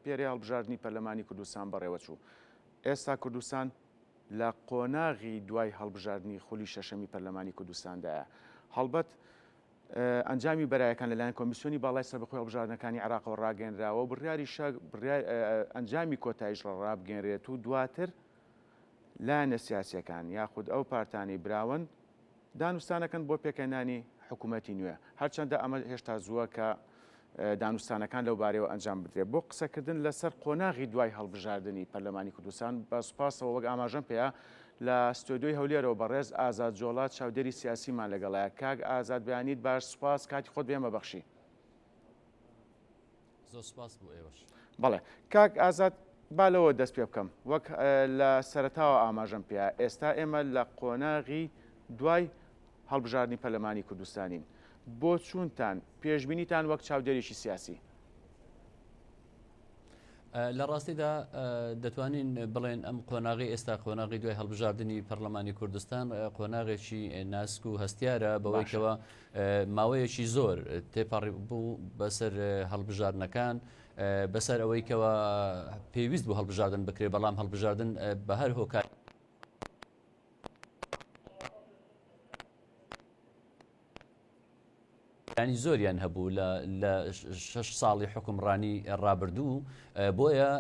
پێرەی هەڵبژاردننی پەرلەمانی کوردستان بەڕێوەچوو. ئێستا کوردستان لە قۆناغی دوای هەڵبژاردننی خولی شەشەمی پەرلەمانی کوردستاندایە. هەڵبەت ئەنجامی بەرایەکان لەلایەن کۆمیسیۆنی باڵای سەربەخۆی هەڵبژاردنەکانی عێراقەوە ڕاگەنراوە و بڕیاری ئەنجامی کۆتاییش ڕابگەنرێت و دواتر لایەنە سیاسیەکان یاخود ئەو پارتانی براون دانوستانەکەن بۆ پێکەنانی حکوومەتی نوێ، هەرچەندە ئەمە هێشتا زووە کە دانوستانەکان لەو بارەوە ئەنجام بدرێت. بۆ قسەکردن لەسەر قۆناغی دوای هەڵبژاردننی پەرلەمانی کوردستان بە سوپاسەوە وەک ئاماژەم پێەیە لە ستۆدیۆی هەولێرەوە بەڕێز ئازاد جۆڵات چاودێری سیاسیمان لەگەڵایە. کاک ئازاد بەیانیت باش سوپاس، کاتی خۆت بێمە بەخشی. زۆر سوپاس بۆ ئێوەش. بەڵێ کاک ئازاد با لەوە دەست پێ بکەم وەک لە سەرەتاوە ئاماژەم پێەیە ئێستا ئێمە لە قۆناغی دوای هەڵبژاردننی پەرلەمانی کوردستانین. بۆ چوونتان پێشبینیتان وەک چاودێریشی سیاسی؟ لە ڕاستیدا دەتوانین بڵێن ئەم قۆناغی ئێستا قۆناغی دوای هەڵبژاردننی پەرلەمانی کوردستان قۆناغێکی ناسک و هەستیارە بەوەیکەوە ماوەیەکی زۆر تێپەڕی بوو بەسەر هەڵبژاردنەکان بەسەر ئەوەیکەوە پێویست بوو هەڵبژاردن بکرێت، بەڵام هەڵبژاردن بە هەر هۆکار ینی زۆریان هەبوو لە 6 ساڵی حکومڕانی ڕابردوو، بۆیە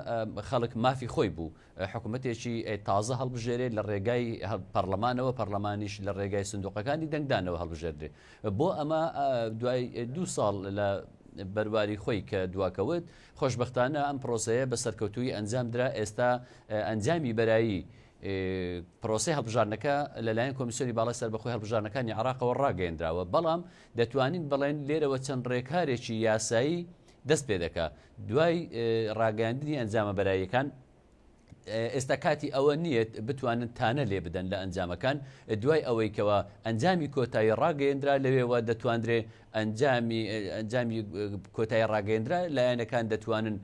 خەڵک مافی خۆی بوو حکوومەتێکی تازە هەڵبژێرێت لە ڕێگای پەرلەمانەوە، پەرلەمانیش لە ڕێگای سندوقەکانی دەنگدانەوە هەڵبژێردرێت. بۆ ئەمە دوای 2 ساڵ لە بەرواری خۆی کە دواکەوت خۆشببختانە ئەم پرۆسەیە بە سەرکەوتووی ئەنجام درا. ئێستا ئەنجامی بەرایی پرۆسی هەڵبژاردنەکە لەلایەن کۆمیسیۆنی باڵای سەربەخۆی هەڵبژاردنەکانی عێراقەوە ڕاگەیەندراوە، بەڵام دەتوانین بڵێن لێرەوە چەند ڕێکارێکی یاسایی دەست پێ دەکات. دوای ڕاگەاندنی ئەنجامە بەراییەکان ئێستا کاتی ئەوە نییت بتوانن تانە لێ بدەن لە ئەنجامەکان. دوای ئەوەی کەوە ئەنجامی کۆتایی ڕاگەیەندرا لەوێەوە دەتواندرێ ئەنجامی کۆتایی ڕاگەیەندرا لایەنەکان دەتوانن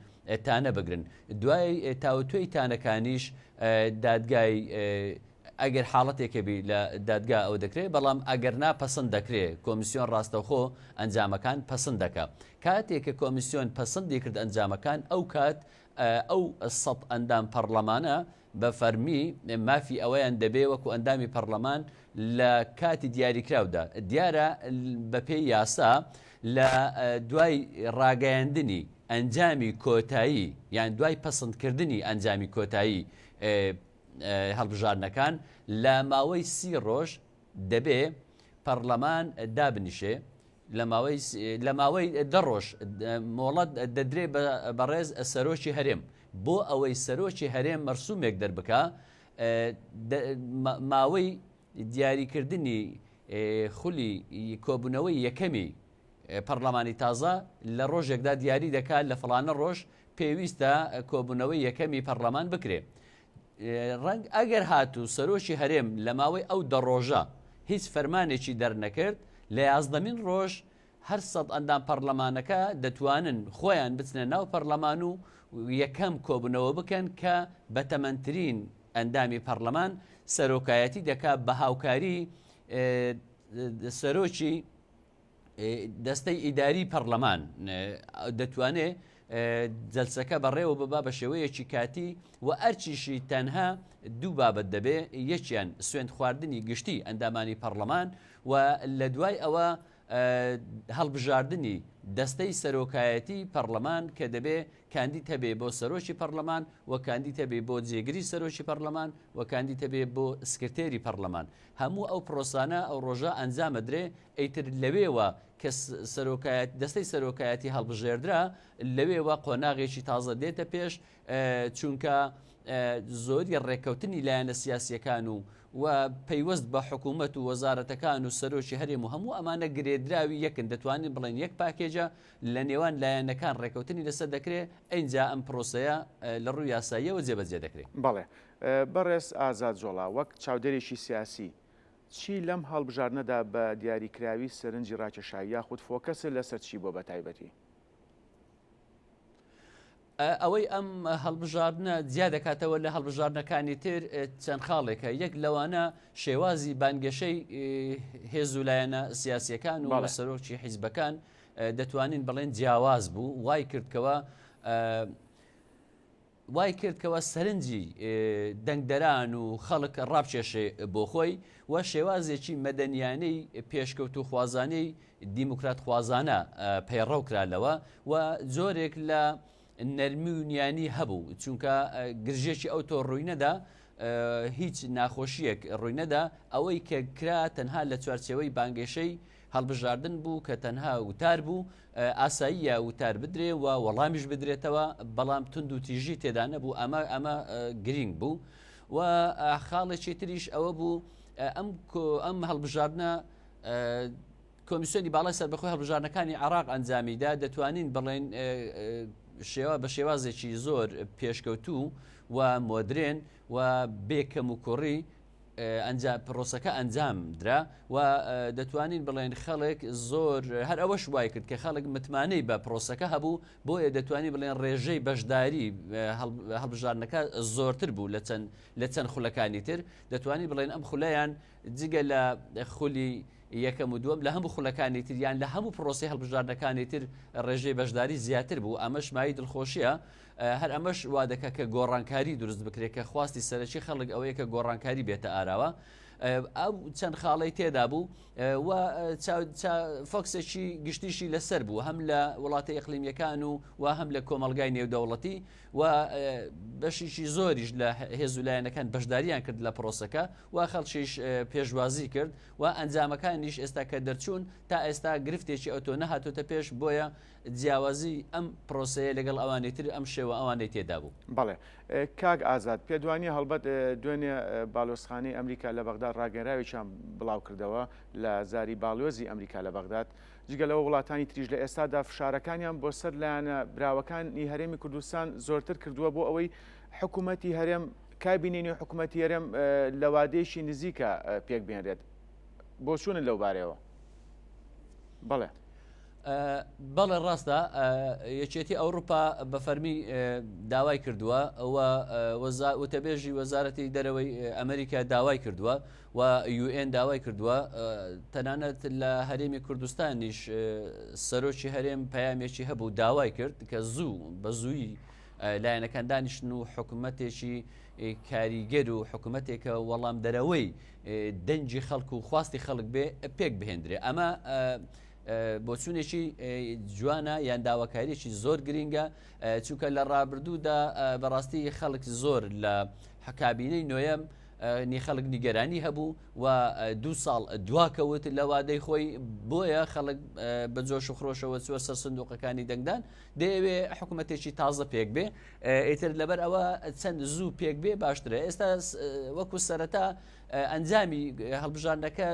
تانە بگرن. دوای تاوتوێی تانەکانیش دادگای ئەگەر حاڵەتێکەبی لە دادگا ئەو دەکرێت، بەڵام ئەگەر ناپەسەند دەکرێت کۆمیسیۆن ڕاستەوخۆ ئەنجامەکان پەسەند دەکات. کاتێک کە کۆمیسیۆن پەسەندی کرد ئەنجامەکان ئەو کات ئەو 100 ئەندام پەرلەمانە بە فەرمی مافی ئەوەیان دەبێ وەکو ئەندامی پەرلەمان لە کاتی دیاریکراودا. دیارە بەپێی یاسا لە دوای ڕاگەیاندنی ئەنجامی کۆتایی یان دوای پەسەندکردنی ئەنجامی کۆتایی هەڵبژاردنەکان لە ماوەی 30 ڕۆژ دەبێ پەرلەمان دابنیشێ، لە ماوەی 10 ڕۆژ مۆڵەت دەدرێ بەڕێز سەرۆکی هەرێم بۆ ئەوەی سەرۆکی هەرێم مەرسومێک دەربکە. ماوەی دیاریکردنی خولی کۆبوونەوەی یەکەمی پەرلەمانی تازە لە ڕۆژێکدا دیاری دەکات لە فڵانە ڕۆژ پێویستە کۆبوونەوەی یەکەمی پەرلەمان بکرێ. ڕەنگ ئەگەر هاتوو سەرۆکی هەرێم لە ماوەی ئەو 10 ڕۆژە هیچ فەرمانێکی دەرنەکرد، لە 11مین ڕۆژ هەر 100 ئەندام پەرلەمانەکە دەتوانن خۆیان بچنە ناو پەرلەمان و یەکەم کۆبوونەوە بکەن کە بەتەمەنترین ئەندامی پەرلەمان سەرۆکایەتی دەکات بە هاوکاری سەرۆکی دەستەی ئیداری پەرلەمان. دەتوانێت جەلسەکە بەڕێوە ببا بە شێوەیەکی کاتی و ئەرچیشی تەنها 2 بابەت دەبێ، یەکیان سوێند خواردنی گشتی ئەندامانی پەرلەمان و لە دوای ئەوە هەڵبژاردننی دەستەی سەرۆکایەتی پەرلەمان کە دەبێ کاندید هەبێ بۆ سەرۆکی پەرلەمان و کاندید هەبێ بۆ جێگری سەرۆکی پەرلەمان و کاندید هەبێ بۆ سکرتێری پەرلەمان. هەموو ئەو پرۆسانە ئەو ڕۆژە ئەنجامە درێ. ئەیتر لەوێوە کە دەستەی سەرۆکایەتی هەڵبژێردرا لەوێوە قۆناغێکی تازە دێتە پێش، چونکە زۆری ڕێککەوتنی لایەنە سیاسیەکان و پەیوەست بە حکوومەت و وەزارەتەکان و سەرۆکی هەرێم و هەموو ئەمانە گرێدراوی یەکن، دەتوانین بڵێن یەک پاکێجە لە نێوان لایەنەکان ڕێککەوتنی لەسەر دەکرێت. ئەینجا ئەم پرۆسەیە لە ڕووی یاساییەوە جێبەجێ دەکرێت. بەڵێ بەڕێز ئازاد جۆڵا وەک چاودێرێکی سیاسی چی لەم هەڵبژاردنەدا بە دیاریکراوی سەرنجی ڕاکێشایی یاخود فۆکەسە لەسەر چی بۆ بەتایبەتی؟ ئەوەی ئەم هەڵبژاردنە جیا دەکاتەوە لە هەڵبژاردنەکانی تر چەند خاڵێکە. یەک لەوانە شێوازی بانگەشەی هێز و لایەنە سیاسیەکان و سەرۆکی حیزبەکان دەتوانین بڵێن جیاواز بوو، وای کردکەوە وای کردکەوە سەرنجی دەنگدەران و خەڵک ڕابچێشێ بۆ خۆی و شێوازێکی مەدەنیانەی پێشکەوت و خوازانەی دیموکرات خوازانە پەیڕەو کرالەوە و زۆرێک لە نەرمیونیانی هەبوو چونکە گرژێکی ئەو تۆ ڕووی نەدا هیچ ناخۆشیەک ڕووی نەدا ئەوەی کە کرا تەنها لە چوارچەوەی بانگێشەی هەڵبژاردن بوو کە تەنها وتار بوو ئاساییە وتار بدرێ و وەڵامیش بدرێتەوە بەڵام تند و تیژی تێدا نەبوو ئەمە گرنگ بوو و خاڵێکی تریش ئەوە بوو ئەم هەڵبژاردنە کۆمیسیۆنی باڵای سەربەخۆی هەڵبژاردنەکانی عێراق ئەنجامیدا دەتوانین بڵێن بە شێوازێکی زۆر پێشکەوتوو و مۆدرێن و بێکەم و کوڕی پرۆسەکە ئەنجام درا و دەتوانین بڵێن خەڵک زۆر هەر ئەوەش وای کرد کە خەڵک متمانەی بە پرۆسەکە هەبوو بۆیە دەتوانین بڵێن ڕێژەی بەشداری هەڵبژاردنەکە زۆرتر بوو لە چەند خولەکانی تر دەتوانین بڵێن ئەم خولەیان جگە لە خولی یەکەم و دووەم لە هەموو خولەکانی تر یان لە هەموو پرۆسی هەڵبژاردنەکانی تر ڕێژەی بەشداری زیاتر بوو ئەمەش مای دڵخۆشیە هەر ئەمەش وا دەکە کە گۆڕانکاری دروست بکرێت کە خواستی سەرەکی خەڵک ئەوەیە کە گۆڕانکاری بێتە ئاراوە ئەو چەند خاڵی تێدا بوو و فۆکسێکی گشتیشی لەسەر بوو هەم لە وڵاتی ئەقلیمیەکان و هەم لە کۆمەلگای نێودەوڵەتی و بەشیشی زۆریش لە هێزولایەنەکان بەشداریان کرد لە پرۆسەکە و خەڵکیش پێشوازی کرد و ئەنجامەکانیش ئێستا کە دەرچوون تا ئێستا گرفتێکی ئەوتۆ نەهاتۆتە پێش بۆیە جیاوازی ئەم پرۆسەیە لەگەڵ ئەوانەی تر ئەم شێوە ئەوانەی تێدا بوو. بەڵێ کاک ئازاد پێدوانی هەڵبەت دوێنێ باڵۆزخانەی ئەمریکا لە بەغداد ڕاگەراوێکیان بڵاو کردەوە لە زاری باڵۆزی ئەمریکا لە بەغداد جگەلەوە وڵاتانی تریژ لە ئێستادا فشارەکانیان بۆ سەر لایەنە براوەکانی هەرێمی کوردستان زۆرتر کردووە بۆ ئەوەی حکوومەتی هەرێم کابینێنی حکوومەتی هەرێم لە وادەیەکی نزیکە پێک بێنرێت بۆ چوونن لەو بارەوە. بەڵێ بەڵێ ڕاستە یەکێتی ئەوروپا بە فەرمی داوای کردووە وتەبێژی وەزارەتی دەرەوەی ئەمریکا داوای کردووە و UN داوای کردووە تەنانەت لە هەرێمی کوردستانیش سەرۆکی هەرێم پەیامێکی هەبوو داوای کرد کە بە زووی لایەنەکان دانیشتن و حکوومەتێکی کاریگەر و حکوومەتێکە وەڵام دەرەوەی دەنجی خەڵک و خواستی خەڵک بێ پێک بهێندرێ ئەمە بۆچوونێکی جوانە یان داواکاریێکی زۆر گرینگە چونکە لە ڕابردوودا بەڕاستی خەڵک زۆر لە کابینەی نوێیەم خەڵک نیگەرانی هەبوو و 2 ساڵ دواکەوت لە وادەی خۆی بۆیە خەڵک بە جۆش و خرۆشەوە چوە سەر سندوقەکانی دەنگدان دەیەوێ حکوومەتێکی تازە پێک بێ ئیتر لەبەر ئەوە چەند زوو پێک بێ باشترە ئێستا وەکو سەرەتا ئەنجامی هەڵبژاردنەکە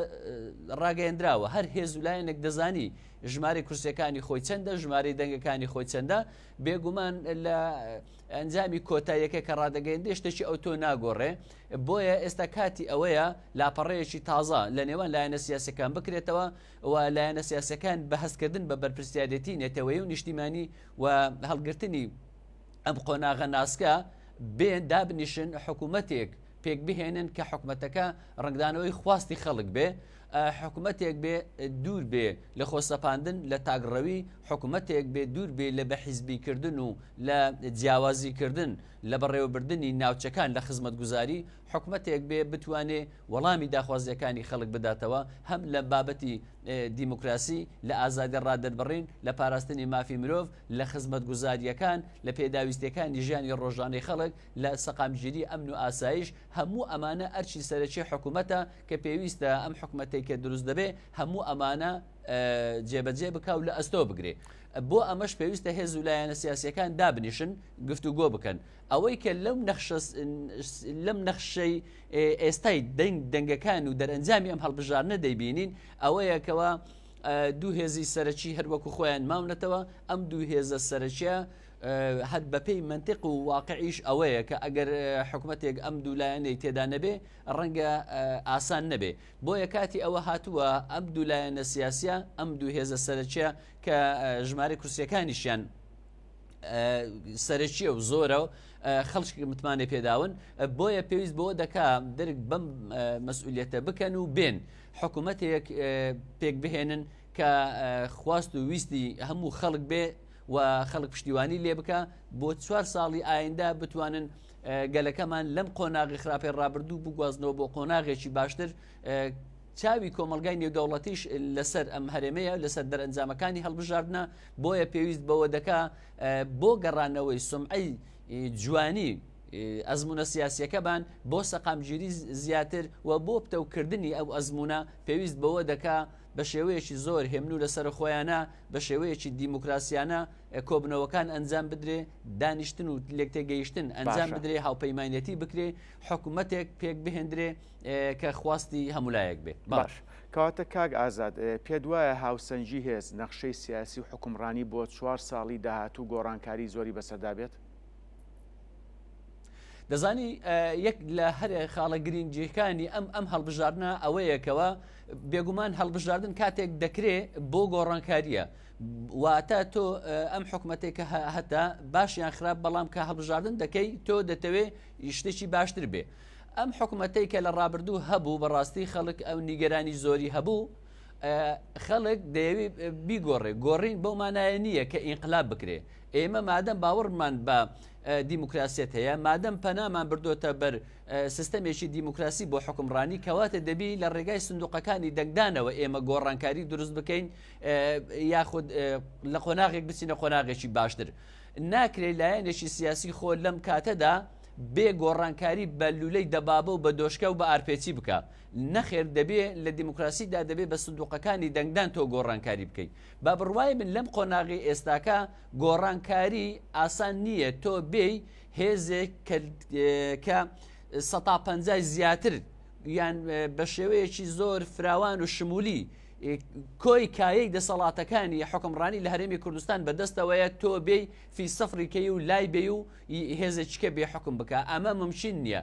ڕاگەیەندراوە هەر هێزولایەنێک دەزانی ژمارە کورسەکانی خۆی چەندە ژمارەی دەنگەکانی خۆی چەندە بێگومان لە ئەنجامی کۆتاییەکە کە ڕادەگەیەندێ شتێکی ئەو تۆ ناگۆڕێ بۆیە ئێستا کاتی ئەوەیە لاپەڕەیەکی تازە لە نێوان لایەنە سیاسەکان بکرێتەوە و لایەنە سیاسەکان بە هەستکردن بە بەرپرسیارەتی نێتەوەی و نیشتیمانی و هەڵگرتنی ئەم قۆناغە ناسکە بێن دابنیشن حکوومەتێک پێک بهێنن کە حکوومەتەکە ڕنگدانەوەی خواستی خەڵک بێ حکوومەتێک بێ دوور بێ لە خۆسەپاندن لە تاگڕەوی حکوومەتێک بێ دوور بێ لە بەحیزبیکردن و لە جیاوازیکردن لە بەڕێوەبردننی ناوچەکان لە خزمەتگوزاری حکوومەتێک بێ بتوانێ وەڵامی داخوازیەکانی خەڵک بداتەوە هەم لە بابەتی دیموکراسی لە ئازادی ڕادەربڕین لە پاراستنی مافی مرۆڤ لە خزمەتگوزاریەکان لە پێداویستەکانی ژیانی ڕۆژانەی خەڵک لە سەقامگیری ئەمن و ئاسایش هەموو ئەمانە ئەرچی سەرەکی حکوومەتە کە پێویستە ئەم حکوومەتێک کە دروست دەبێ هەموو ئەمانە جێبەجێ بکاو لە ئەستۆ بگرێ بۆ ئەمەش پێویستە هێز و لایەنە سیاسیەکان دابنیشن گفتوگۆ بکەن ئەوەی کە لەم نەخشەی ئێستای دەنگەکان و دەرئەنجامی ئەم هەڵبژاردنە دەیبینین ئەوەیەکەوە دوو هێزی سەرەکی هەروەکو خۆیان ماونەتەوە ئەم دوو هێزە سەرەکیە هەد بەپێی منطق و واقعیش ئەوەیە کە ئەگەر حکوومەتێک ئەم دوو لایەنەی تێدا نەبێ ڕەنگە ئاسان نەبێ بۆیە کاتی ئەوە هاتووە ئەم دوو لایەنە سیاسیە ئەم دوو هێزە سەرەکیە کە ژمارە کورسیەکانیشیان سەرەکیە و زۆرە و خەڵکی متمانێ پێداون بۆیە پێویست بۆ دەکا دەرک بەم مەسئولیەتە بکەن و بێن حکوومەتێک پێک بهێنن کە خواست و ویستی هەموو خەڵک بێ و خەڵک پشتیوانی لێ بکە بۆ 4 ساڵی ئایندا بتوانن گەلەکەمان لەم قۆناغی خراپەی ڕابردوو بگوازنەوە بۆ قۆناغێکی باشتر. چاوی کۆمەلگای نێودەوڵەتیش لەسەر ئەم هەرێمەیە لەسەر دەرئەنجامەکانی هەڵبژاردنە بۆیە پێویست بەوە دەکا بۆ گەڕانەوەی سمعەی جوانی ئەزمونە سیاسیەکەبان بۆ سەقامگیری زیاتر و بۆ پتەوکردنی ئەو ئەزمونە پێویست بەوە دەکا بە شێوەیەکی زۆر هێمنوو لەسەر خۆیانە بە شێوەیەکی دیموکراسیانە کۆبنەوەکان ئەنجام بدرێ دانیشتن و لێکتێگەیشتن ئەنجام بدرێ هاوپەیمانەتی بکرێ حکوومەتێک پێک بهێندرێ کە خواستی هەمولایەک بێ. باش کەواتە کاک ئازاد پێ وایە هاوسەنجی هێز نەخشەی سیاسی و حکومڕانی بۆ 4 ساڵی داهاتوو گۆڕانکاری زۆری بەسەردا بێت؟ دەزانی یەک لە هەر خاڵە گرنگجیەکانی ئەم هەڵبژاردنە ئەوەیەکەوە بێگومان هەڵبژاردن کاتێک دەکرێت بۆ گۆڕانکاریە واتە تۆ ئەم حکوومەتێک کە هەتا باشیان خراپ بەڵام کە هەڵبژاردن دەکەی تۆ دەتەوێت شتێکی باشتر بێ. ئەم حکوومەتەی کە لە ڕابردوو هەبوو بەڕاستی خەڵک ئەو نیگەرانی زۆری هەبوو خەڵک دەیەوێت بیگۆڕێ گۆڕین بەو مانایە نییە کە ئینقلاب بکرێ. ئێمە مادەم باوەڕمان بە دیموکراسیەت هەیە مادەم پەنامان بردوۆتە بەر سیستەمێکی دیموکراسی بۆ حکومڕانی کەواتە دەبی لە ڕێگای سندوقەکانی دەنگدانەوە ئێمە گۆڕانکاری دروست بکەین یاخود لە قۆناغێک بچینە قۆناغێکی باشتر. ناکرێت لایەنێکی سیاسی خۆ لەم کاتەدا بێ گۆڕانکاری بە لولەی دەبابە و بە دۆشکە و بە ئارپێچی بکە. نەخێر دەبێ لە دیموکراسیدا دەبێت بە سندوقەکانی دەنگدان تۆ گۆڕانکاری بکەیت. با بڕوای من لەم قۆناغی ئێستاکە گۆڕانکاری ئاسان نییە تۆ بێی هێزێک کە 150 زیاتر یان بە شێوەیەکی زۆر فراوان و شمولی کۆی کایەی دەسەڵاتەکانی حکومڕانی لە هەرێمی کوردستان بەدەستەوەیە تۆ بێی فی سەفریکەی و لای بێ و هێزێکیکە بێ حکم بکە ئەمە ممکن نییە.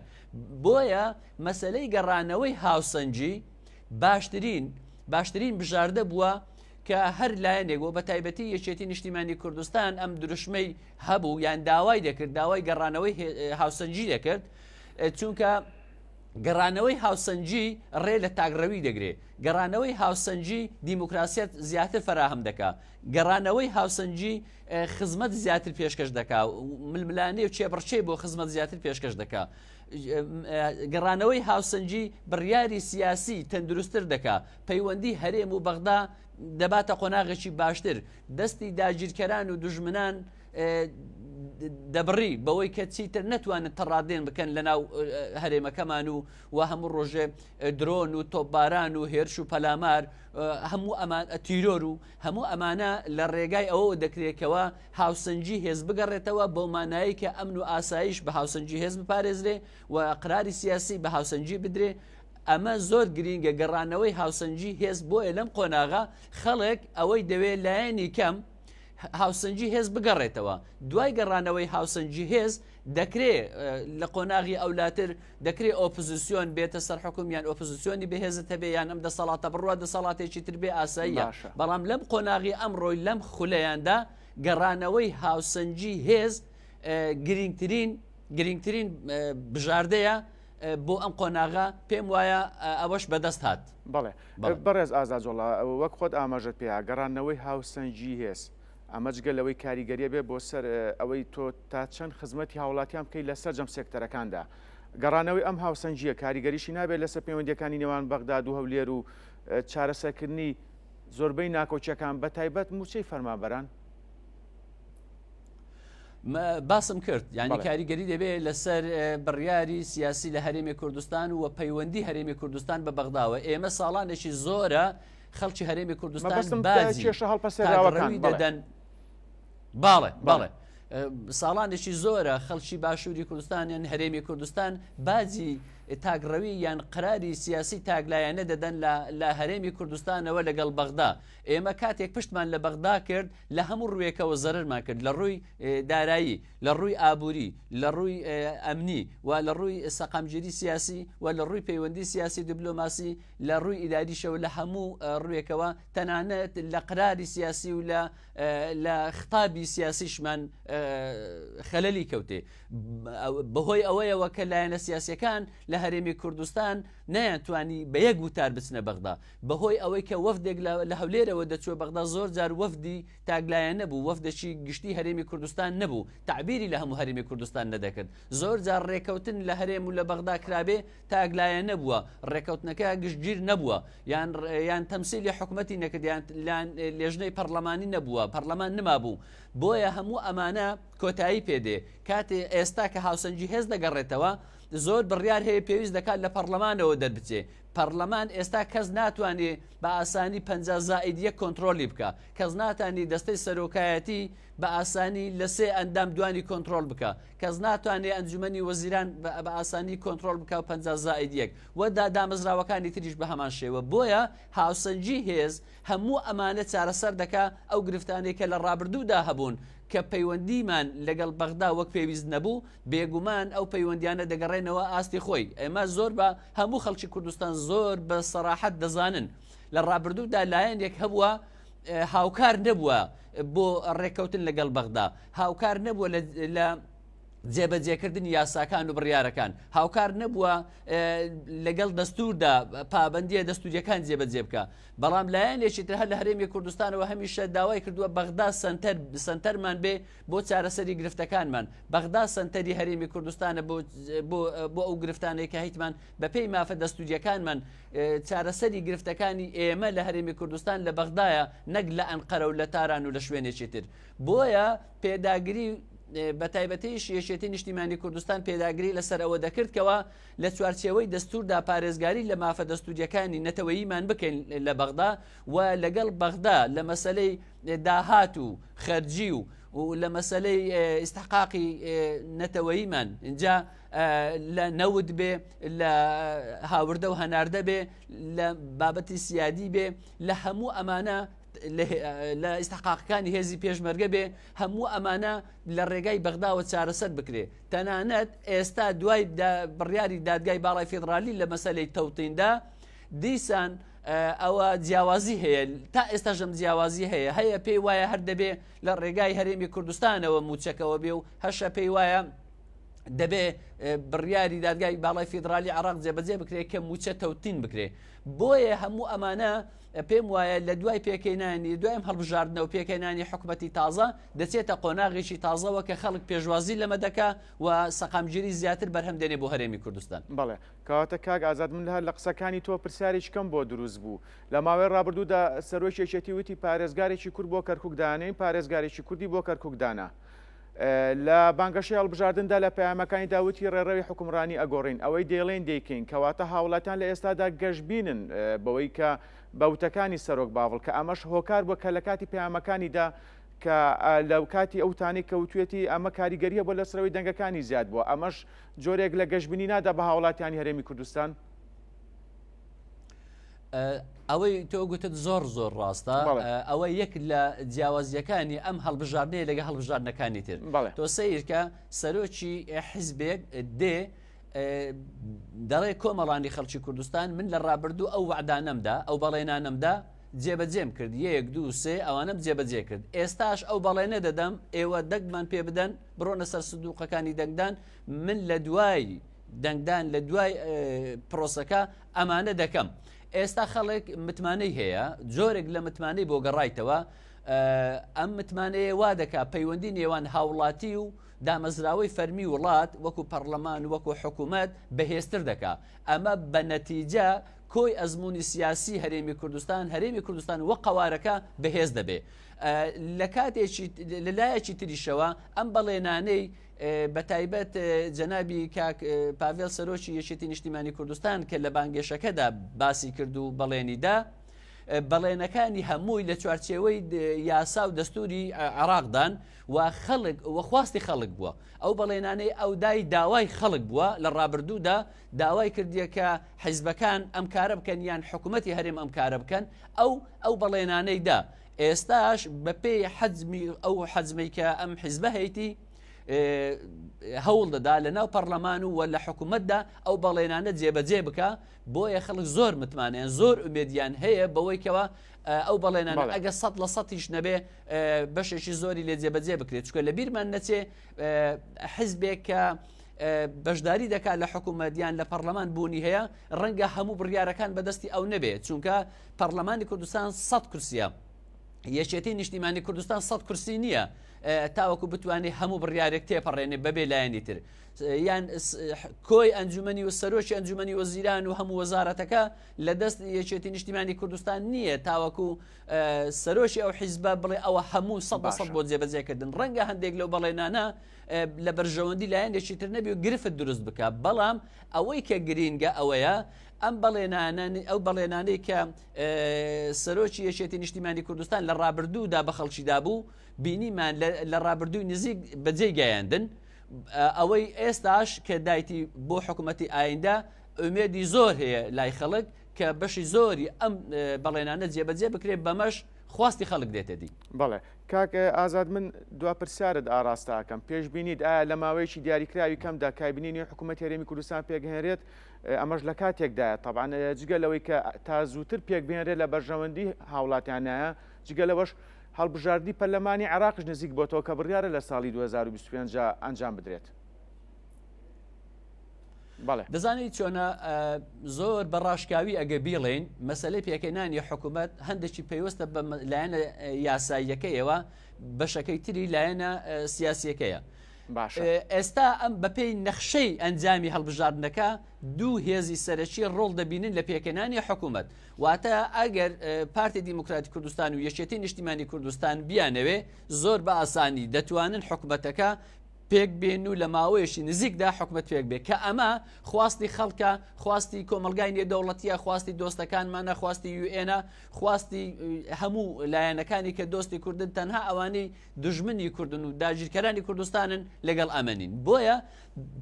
بۆیە مەسلەی گەڕانەوەی هاوسەنجی باشترین بژاردە بووە کە هەر لایەنێکەوە بە تایبەتی یەکێتی نیشتیمانی کوردستان ئەم دروشمەی هەبوو یان داوای دەکرد داوای گەڕانەوەی هاوسەنجی دەکرد چونکە گەڕانەوەی هاوسەنجی ڕێ لە تاگڕەوی دەگرێت. گەڕانەوەی هاوسەنجی دیموکراسیەت زیاتر فراهم دەکا. گەڕانەوەی هاوسەنجی خزمەت زیاتر پێشکەش دەکا ململانێ و چێبڕچێ بۆ خزمەت زیاتر پێشکەش دەکا. گەڕانەوەی هاوسەنجی بڕیاری سیاسی تەندروستتر دەکا پەیوەندی هەرێم و بەغدا دەباتە قۆناغێکی باشتر دەستی داگیرکەران و دوژمنان دەبڕی بەوەی کە چیتر نەتوانن تەڕادێن بکەن لە ناو هەرێمەکەمان و هەموو ڕۆژێ درۆن و تۆپباران و هێرش و پەلامار هەموو ئەمان تیرۆر و هەموو ئەمانە لە ڕێگای ئەوە دەکرێتەوە هاوسەنجی هێز بگەڕێتەوە بەو مانایی کە ئەمن و ئاسایش بە هاوسەنجی هێز بپارێزرێ و قراری سیاسی بە هاوسەنجی بدرێ. ئەمە زۆر گرینگە گەڕانەوەی هاوسەنجی هێز بۆیە لەم قۆناغا خەڵک ئەوەی دەوێت لایەنی کەم هاوسەنجی هێز بگەڕێتەوە. دوای گەڕانەوەی هاوسەنجی هێز دەکرێت لە قۆناغی ئەولاتر دەکرێت ئۆپۆزیسیۆن بێتە سەر حکومیان ئۆپۆزیسیۆنی بەهێزت هەبێ یان ئەم دەسەڵاتە بڕوە دەسەڵاتێکی تر بێ ئاساییە. بەڵام لەم قۆناغی ئەمڕۆی لەم خولەیاندا گەڕانەوەی هاوسەنجی هێز گرنگترین بژاردەیە بۆ ئەم قۆناغا پێم وایە ئەوەش بەدەست هات. بەڵێ بەڕێز ئازادجۆڵا وەک خۆت ئاماژەت پێیا گەڕانەوەی هاوسەنجی هێز ئەمە جگەلەوەی کاریگەریە بێ بۆ سەر ئەوەی تۆ تا چەند خزمەتی هاوڵاتیان بکەی لەسەر جەم سێکتەرەکاندا. گەڕانەوەی ئەم هاوسەنجیە کاریگەریشی نابێت لەسەر پەیوەندیەکانی نێوان بەغداد و هەولێر و چارەسەرکردنی زۆربەی ناکۆچیەکان بە تایبەت موچەی فەرمانبەران باسم کرد یعنی کاریگەری دەبێت لەسەر بڕیاری سیاسی لە هەرێمی کوردستان و پەیوەندی هەرێمی کوردستان بە بەغداوە. ئێمە ساڵانێکی زۆرە خەڵکی هەرێمی کوردستان بازی تاگڕەوی دەدەن. باڵێ ساڵانێکی زۆرە خەڵکی باشووری کوردستان یان هەرێمی کوردستان بازی تاگڕەوی یان قراری سیاسی تاگلایەنە دەدەن لە هەرێمی کوردستانەوە لەگەڵ بەغدا. ئێمە کاتێک پشتمان لە بەغدا کرد لە هەموو ڕوویەکەوە زەرمان کرد لە ڕووی دارایی لە ڕووی ئابووری لە ڕووی ئەمنی و لە ڕووی سەقامگیری سیاسی و لە ڕووی پەیوەندی سیاسی دیبلۆماسی لە ڕووی ئیداریشەوە لە هەموو ڕوویەکەوە تەنانەت لە قراری سیاسی و لە خطابی سیاسیشمان خەلەلی کەوتێ بەهۆی ئەوەیەوە کە لایەنە سیاسیەکان لە لە هەرێمی کوردستان نەیانتوانی بە یەک وتار بچنە بەغدا بەهۆی ئەوەی کە وەفدێک لە هەولێرەوە دەچوە بەغدا زۆر جار وەفدی تاگلایەن نەبوو وەفدەشی گشتی هەرێمی کوردستان نەبوو تعبیری لە هەموو هەرێمی کوردستان نەدەکرد زۆر جار ڕێکەوتن لە هەرێم و لە بەغدا کرابێ تاگلایە نەبووە ڕێکەوتنەکە گشتگیر نەبووە یان تەمسیلی حکومەتی نەکرد یان لێژنەی پەرلەمانی نەبووە پەرلەمان نمابوو بۆیە هەموو ئەمانە کۆتایی پێدێ کاتێ ئێستا کە هاوسەنجی هێز دەگەڕێتەوە زۆر بڕیار هەیە پێویست دەکات لە پەرلەمانەوە دەربچێ پەرلەمان ئێستا کەس ناتوانێت بە ئاسانی 50 زائید یەک کۆنتڕۆلی بکە کەس ناتوانێت دەستەی سەرۆکایەتی بە ئاسانی لە سێ ئەندام دوانی کۆنتڕۆل بکە کەس ناتوانێت ئەنجومەنی وەزیران بە ئاسانی کۆنتڕۆل بکە و 50 زائید یەک وەدا دامەزراوەکانی تریش بە هەمان شێوە بۆیە هاوسەنجی هێز هەموو ئەمانە چارەسەر دەکا ئەو گرفتانێک کە لە ڕابردوودا هەبوون کە پەیوەندیمان لەگەڵ بەغدا وەک پێویست نەبوو بێگومان ئەو پەیوەندیانە دەگەڕێنەوە ئاستی خۆی ئێمە زۆر بە هەموو خەڵکی کوردستان زۆر بە سەراحەت دەزانن لە ڕابردوودا لایەنێک هەبووە هاوکار نەبووە بۆ ڕێکەوتن لەگەڵ بەغدا هاوکار نەبووە لە جێبەجێکردنی یاساکان و بڕیارەکان هاوکار نەبووە لەگەڵ دەستوردا پابەندیە دەستوریەکان جێبەجێ بکە بەڵام لایەنێکی تر هەر لە هەرێمی کوردستانەوە هەمیشە داوای کردووە بەغدا سنتەرمان بێ بۆ چارەسەری گرفتەکانمان بەغدا سنتەری هەرێمی کوردستانە بۆ ئەو گرفتانەی کە هیچمان بە پێی مافە دەستوریەکانمان چارەسەری گرفتەکانی ئێمە لە هەرێمی کوردستان لە بەغدایە نەک لە ئەنقەرە و لە تاران و لە شوێنێکی تر بۆیە پێداگری بە تایبەتیش یەکێتی نیشتیمانی کوردستان پێداگری لەسەر ئەوە دەکردکەوە لە چوارچێوەی دەستوردا پارێزگاری لە مافە دەستوریەکانی نەتەوەییمان بکەین لە بەغدا و لەگەڵ بەغدا لە مەسەلەی داهات و خەرجی و لە مەسەلەی ئیستحقاقی نەتەوەییمان اینجا لە نەود بێ لە هاوردە و هەناردە بێ لە بابەتی سیادی بێ لە هەموو ئەمانە لە ئیستحقاقەکانی هێزی پێشمەرگە بێ هەموو ئەمانە لە ڕێگای بەغداوە چارەسەر بکرێ تەنانەت ئێستا دوای بڕیاری دادگای باڵای فێدرالی لە مەسەلەی تەوتیندا دیسان ئەوە جیاوازی هەیە تا ئێستاژەم جیاوازی هەیە پێی وایە هەر دەبێ لە ڕێگای هەرێمی کوردستانەوە موچەکەوە بێ و هەشە پێی وایە دەبێ بڕیاری دادگای باڵای فێدرالی عێراق جێبەجێ بکرێ کە موچە تەوتین بکرێ بۆیە هەموو ئەمانە پێم وایە لە دوای پێکەینانی دوایم هەڵبژاردنەوە و پێکەینانی حکومەتی تازە دەچێتە قۆناغێکی تازەوە کە خەڵک پێشوازی لەمە دەکا و سەقامگیری زیاتر بەرهەم دێنێ بۆ هەرێمی کوردستان بەڵێ کەواتە کاک ئازاد من لە قسەکانی تۆ پرسیارێکی کەم بۆ دروست بوو لە ماوەی ڕابردوودا سەرۆکی یەکێتی وتی پارێزگارێکی کورد بۆ کەرکووک دانین پارێزگارێکی کوردی بۆ کەرکووک دانا لە بانگەشەی هەڵبژاردندا لە پەیامەکانی داوتی ڕێڕەوی حکومڕانی ئەگۆڕین ئەوەی دێڵێن دەیکەین کەواتە هاوڵاتیان لە ئێستادا گەشتبینن بەوەی کە بەوتەکانی سەرۆک باوڵ کە ئەمەش هۆکار بووە کە لە کاتی پەیامەکانیدا کە لەو کاتی ئەوتانی کەوتوێتی ئەمە کاریگەریە بۆ لەسەرەوەی دەنگەکانی زیاد بووە ئەمەش جۆرێک لە گەشتبینی نادا بە هاوڵاتیانی هەرێمی کوردستان ئەوەی تۆ گوتت زۆر ڕاستە ئەوە یەک لە جیاوازیەکانی ئەم هەڵبژاردنەیە لەگە هەڵبژاردنەکانی تر تۆ سیرکە سەرۆکی حیزبێک دێ دەڵێ کۆمەڵانی خەڵکی کوردستان من لە ڕابردوو ئەو وعدانەمدا ئەو بەڵێنانەمدا جێبەجێم کرد یەک دوو سێ ئەوانم جێبەجێ کرد ئێستاش ئەو بەڵێنە دەدەم ئێوە دەنگمان پێ بدەن بڕۆنە سەر سندوقەکانی دەنگدان من لە دوای دەنگدان لە دوای پرۆسەکە ئەمانە دەکەم ئێستا خەڵک متمانەی هەیە جۆرێک لە متمانەی بۆ گەڕایتەوە ئەم متمانەیە وا دەکا پەیوەندی نێوان هاوڵاتی و دامەزراوەی فەرمی وڵات وەکو پەرلەمان و وەکو حکوومەت بەهێزتر دەکا ئەمە بە نەتیجە کۆی ئەزمموی سیاسی هەرێمی کوردستان وە قوارەکە بەهێز دەبێ لە کاتێکی لەلایەکی تریشەوە ئەم بەڵێنانەی بە تایبەت جەنابی کاک پاڤێڵ سەرۆکی یەکێتی نیشتیمانی کوردستان کە لە بانگێشەکەدا باسی کرد و بەڵێنیدا بەڵێنەکانی هەمووی لە چوارچێوەی یاسا و دەستوری عێراقدان و خەڵک وەخواستی خەڵک بووە ئەو بەڵێنانەی ئەو داوای خەڵک بووە لە ڕابردوودا داوای کردیە کە حیزبەکان ئەم کارە بکەن یان حکوومەتی هەرێم ئەم کارە بکەن ئەو بەڵێنانەیدا ئێستاش بەپێی حەزمی ئەو حەزمەی کە ئەم حیزبە هەیەی هەوڵ دەدا لە ناو پەرلەمان و لە حکوومەتدا ئەو بەڵێنانە جێبەجێ بکە بۆیە خەڵک زۆر متمانیان زۆر ئومێدیان هەیە بەوەی کەوە ئەو بەڵێنانە ئەگە 100% نەبێ بەشێکی زۆری لێ جێبەجێ بکرێت چکە لە بیرمان نەچێ حیزبێک کە بەشداری دەکات لە حکوومەتیان لە پەرلەمان بوونی هەیە ڕەنگە هەموو بڕیارەکان بەدەستی ئەو نەبێت چونکە پەرلەمانی کوردستان 100 کورسیە یەکێتی نیشتیمانی کوردستان 100 کورسی نییە تاوەکو بتوانێت هەموو بڕیارێک تێپەڕێنێ بەبێ لایەنی تر یان کۆی ئەنجومەنی و سەرۆکی ئەنجومەنی وەزیران و هەموو وەزارەتەکە لە دەست یەکێتی نیشتیمانی کوردستان نییە تاوەکو سەرۆکی ئەو حیزبە بڵێ ئەوە هەموو 100% بۆ جێبەجێکردن ڕەنگە هەندێک لەو بەڵێنانە لە بەرژەوەندی لایەنێکی تر نەبی و گرفت دروست بکە بەڵام ئەوەی کە گرینگە ئەوەیە ئەم ئەو بەڵێنانەی کە سەرۆکی یەکێتی نیشتیمانی کوردستان لە ڕابردوودا بە خەڵکیدا بوو بینیمان لە ڕابردووی نزیک بەجێ گەیاندن ئەوەی ئێستاش کە دایتی بۆ حکوومەتی ئایندا ئومێدی زۆر هەیە لای خەڵک کە بەشی زۆری ئەم بەڵێنانە جێبەجێ بکرێت بەمەش خواستی خەڵک دێتە دی. بەڵێ کاکە ئازاد من دوا پرسیارت ئاراستاکەم پێش بینیت ئایا لە ماوەیەکی دیاریکراوی کەمدا کابینی حکوومەت هەرێمی کوردستان پێگەهێنرێت ئەمەش لە کاتێکدایە طبعاً جگە لەوەی کە تا زووتر پێک بێنرێت لە بەرژەوەندی هاوڵاتیانایە جگە لەوەش هەڵبژاردی پەرلەمانی عێراقش نزیک بۆتەوە کە بڕیارە لە ساڵی 2025 ئەنجام بدرێت. دەزانیت چۆنە زۆر بەڕاشکاوی ئەگە بیڵێن مەسلەی پێکەنانی حکوومەت هەندێکی پێوەستە بە لایەنە یاساییەکەیەوە بەشەکەی تری لایەنە سیاسیەکەیە. ئێستا ئەم بەپێی نەخشەی ئەنجامی هەڵبژاردنەکە دوو هێزی سەرەکی ڕۆڵ دەبینن لە پێکەنانی حکوومەت واتە ئەگەر پارتی دیموکراتی کوردستان و یەکێتی نیشتیمانی کوردستان بیانەوێ زۆر بە ئاسانی دەتوانن حکوومەتەکە پێک بێن و لە ماوەیەشی نزیکدا حکومت پێک بێ کە ئەمە خواستی خەڵکە خواستی کۆمەلگای نێودەوڵەتیە خواستی دۆستەکانمانە خواستی UN خواستی هەموو لایەنەکانی کە دۆستی کوردن تەنها ئەوانەی دژمنی کوردن و داگیرکەرانی کوردستانن لەگەڵ ئەمەنین بۆیە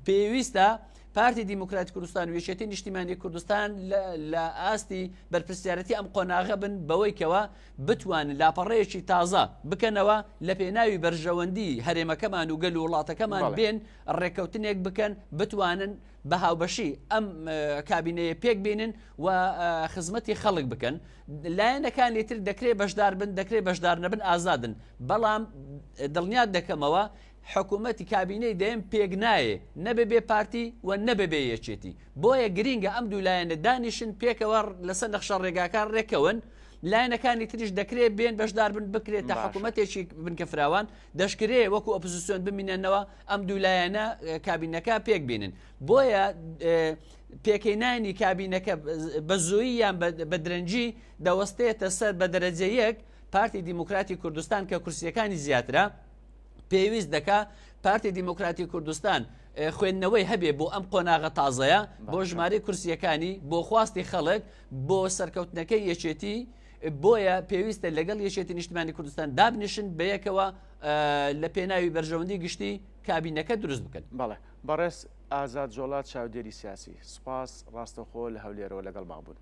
پێویستە پارتی دیموکراتی کوردستان و یەکێتی نیشتیمانی کوردستان لە ئاستی بەرپرسیارەتی ئەم قۆناغە بن بەوەیکەوە بتوانن لاپەڕەیەکی تازە بکەنەوە لە پێناوی بەرژەوەندی هەرێمەکەمان و گەل و وڵاتەکەمان بێن ڕێکەوتنێک بکەن بتوانن بە هاوبەشی ئەم کابینەیە پێک بینن و خزمەتی خەڵک بکەن لایەنەکانی تر دەکرێت بەشدار بن دەکرێت بەشدار نەبن ئازادن بەڵام دڵنیات دەکەمەوە حکوومەتی کابینەی دەیەم پێک نایە نەبێ بێ پارتی و نەبێ بێ یەکێتی بۆیە گرینگە ئەم دوو لایەنە دانیشن پێکەوە لەسەر نەخشە ڕێگاکان ڕێکەون لایەنەکانی تریش دەکرێت بێن بەشدار بن بکرێت تا حکوومەتێکی بنکە فراوان دەشکرێت وەکو ئۆپۆزیسیۆن بمینێنەوە ئەم دوو لایەنە کابینەکە پێک بینن بۆیە پێکەینانی کابینەکە بە زوویی یان بە درەنجی دەوەستێتە سەر بە دەرەجە یەک پارتی دیموکراتی کوردستان کە کورسیەکانی زیاترە پێویست دەکا پارتی دیموکراتی کوردستان خوێندنەوەی هەبێ بۆ ئەم قۆناغە تازەیە بۆ ژمارەی کورسیەکانی بۆ خواستی خەڵک بۆ سەرکەوتنەکەی یەکێتی بۆیە پێویستە لەگەڵ یەکێتی نیشتیمانی کوردستان دابنیشن بەیەکەوە لە پێناوی بەرژەوەندی گشتی کابینەکە دروست بکەن. بەڵێ بەڕێز ئازاد جۆڵات چاودێری سیاسی سوپاس ڕاستەخۆ لە هەولێرەوە لەگەڵ مابوون.